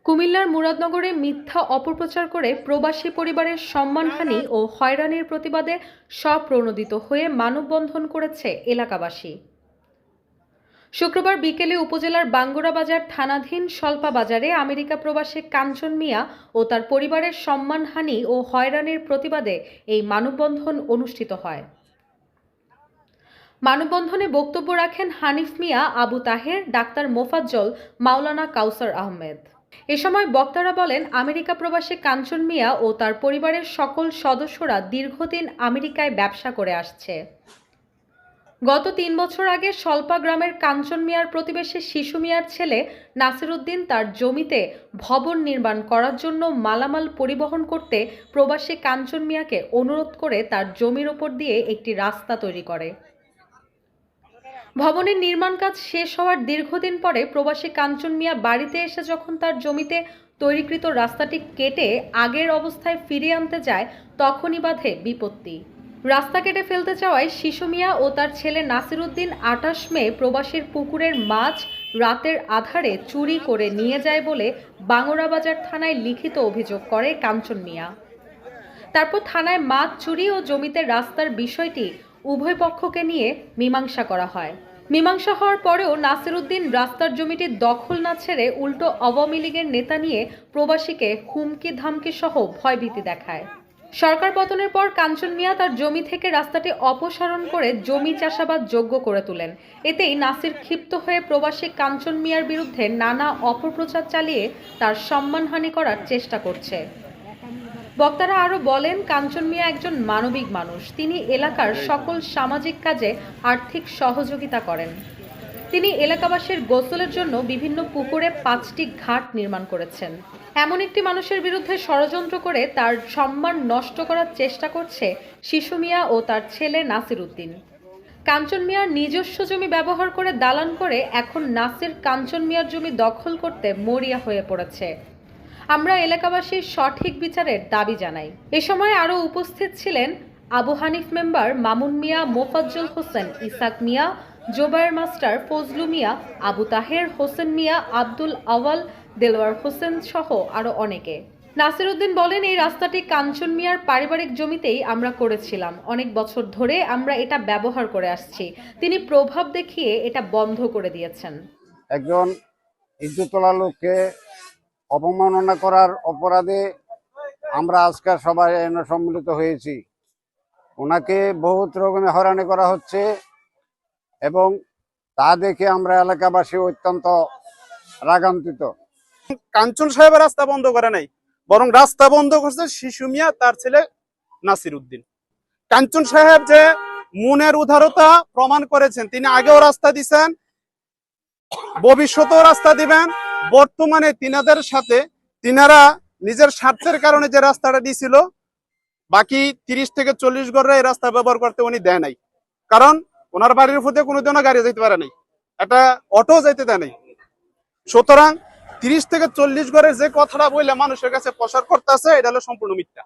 কুমিল্লার মুরাদনগরে মিথ্যা অপপ্রচার করে প্রবাসী পরিবারের সম্মানহানি ও হয়রানির প্রতিবাদে স্বপ্রণোদিত হয়ে মানববন্ধন করেছে এলাকাবাসী। শুক্রবার বিকেলে উপজেলার বাঙ্গুরা বাজার থানাধীন স্বল্পা বাজারে আমেরিকা প্রবাসী কাঞ্চন মিয়া ও তার পরিবারের সম্মানহানি ও হয়রানির প্রতিবাদে এই মানববন্ধন অনুষ্ঠিত হয়। মানববন্ধনে বক্তব্য রাখেন হানিফ মিয়া, আবু তাহের, ডাক্তার মোফাজ্জল, মাওলানা কাউসার আহমেদ। এ সময় বক্তারা বলেন, আমেরিকা প্রবাসী কাঞ্চন মিয়া ও তার পরিবারের সকল সদস্যরা দীর্ঘদিন আমেরিকায় ব্যবসা করে আসছে। গত ৩ বছর আগে স্বল্পা গ্রামের কাঞ্চন মিয়ার প্রতিবেশী শিশু মিয়ার ছেলে নাসির উদ্দিন তার জমিতে ভবন নির্মাণ করার জন্য মালামাল পরিবহন করতে প্রবাসী কাঞ্চন মিয়াকে অনুরোধ করে তার জমির ওপর দিয়ে একটি রাস্তা তৈরি করে। ভবনের নির্মাণ কাজ শেষ হওয়ার দীর্ঘদিন পরে প্রবাসী কাঞ্চন মিয়া বাড়িতে এসে যখন তার জমিতে তৈরিকৃত রাস্তাটি কেটে আগের অবস্থায় ফিরিয়ে আনতে যায়, তখনই বাধে বিপত্তি। রাস্তা কেটে ফেলতে চাওয়ায় শিশু মিয়া ও তার ছেলে নাসির উদ্দিন ২৮ মে প্রবাসীর পুকুরের মাছ রাতের আধারে চুরি করে নিয়ে যায় বলে বাঙ্গুরা বাজার থানায় লিখিত অভিযোগ করে কাঞ্চন মিয়া। তারপর থানায় মাছ চুরি ও জমিতে রাস্তার বিষয়টি উভয় পক্ষকে নিয়ে মীমাংসা করা হয়। মীমাংসা হওয়ার পরেও নাসির উদ্দিন রাস্তার জমিটি দখল না ছেড়ে উল্টো আওয়ামী লীগের নেতা নিয়ে প্রবাসীকে হুমকি ধামকি সহ ভয়ভীতি দেখায়। সরকার পতনের পর কাঞ্চন মিয়া তার জমি থেকে রাস্তাটি অপসারণ করে জমি চাষাবাদ যোগ্য করে তোলেন। এতেই নাসির ক্ষিপ্ত হয়ে প্রবাসী কাঞ্চন মিয়ার বিরুদ্ধে নানা অপপ্রচার চালিয়ে তার সম্মানহানি করার চেষ্টা করছে। বক্তারা আরও বলেন, কাঞ্চন মিয়া একজন মানবিক মানুষ। তিনি এলাকার সকল সামাজিক কাজে আর্থিক সহযোগিতা করেন। তিনি এলাকাবাসীর গোসলের জন্য বিভিন্ন পুকুরে ৫টি ঘাট নির্মাণ করেছেন। এমন একটি মানুষের বিরুদ্ধে ষড়যন্ত্র করে তার সম্মান নষ্ট করার চেষ্টা করছে শিশু মিয়া ও তার ছেলে নাসির উদ্দিন। কাঞ্চন মিয়ার নিজস্ব জমি ব্যবহার করে দালান করে এখন নাসির কাঞ্চন মিয়ার জমি দখল করতে মরিয়া হয়ে পড়েছে। আমরা এলাকাবাসীর সঠিক বিচারের দাবি জানাই। এ সময় আরও উপস্থিত ছিলেন আবু হানিফ মেম্বার, মামুন মিয়া, মোফাজ্জল হোসেন, ইসাক মিয়া, জোবায়ের মাস্টার, ফজলু মিয়া, আবু তাহের, হোসেন মিয়া, আব্দুল আওয়াল, দেলোয়ার হোসেন সহ আরও অনেকে। নাসির উদ্দিন বলেন, এই রাস্তাটি কাঞ্চন মিয়ার পারিবারিক জমিতেই আমরা করেছিলাম। অনেক বছর ধরে আমরা এটা ব্যবহার করে আসছি। তিনি প্রভাব দেখিয়ে এটা বন্ধ করে দিয়েছেন। একজন ইজ্জতওয়ালা লোককে অপমাননা করার অপরাধে আমরা আজকাল সবাই সম্মিলিত হয়েছি। ওনাকে বহুত রকমে হয়রানি করা হচ্ছে এবং তা দেখে আমরা এলাকাবাসী অত্যন্ত রাগান্বিত। কাঞ্চন সাহেবের রাস্তা বন্ধ করে নাই, বরং রাস্তা বন্ধ করছে শিশু মিয়া, তার ছেলে নাসির উদ্দিন। কাঞ্চন সাহেব যে মনের উদারতা প্রমাণ করেছেন, তিনি আগেও রাস্তা দিচ্ছেন, ভবিষ্যতেও রাস্তা দিবেন। বর্তমানে তিনাদের সাথে তিনারা নিজের স্বার্থের কারণে যে রাস্তাটা দিয়েছিল, বাকি ৩০ থেকে ৪০ ঘরে এই রাস্তা ব্যবহার করতে উনি দেয় নাই। কারণ ওনার বাড়ির উপর দিয়ে কোনোদিনও গাড়ি যেতে পারে নাই, একটা অটো যেতে দেয় নাই। সুতরাং ৩০ থেকে ৪০ ঘরের যে কথাটা বললে মানুষের কাছে প্রচার করতেছে, এটা হলো সম্পূর্ণ মিথ্যা।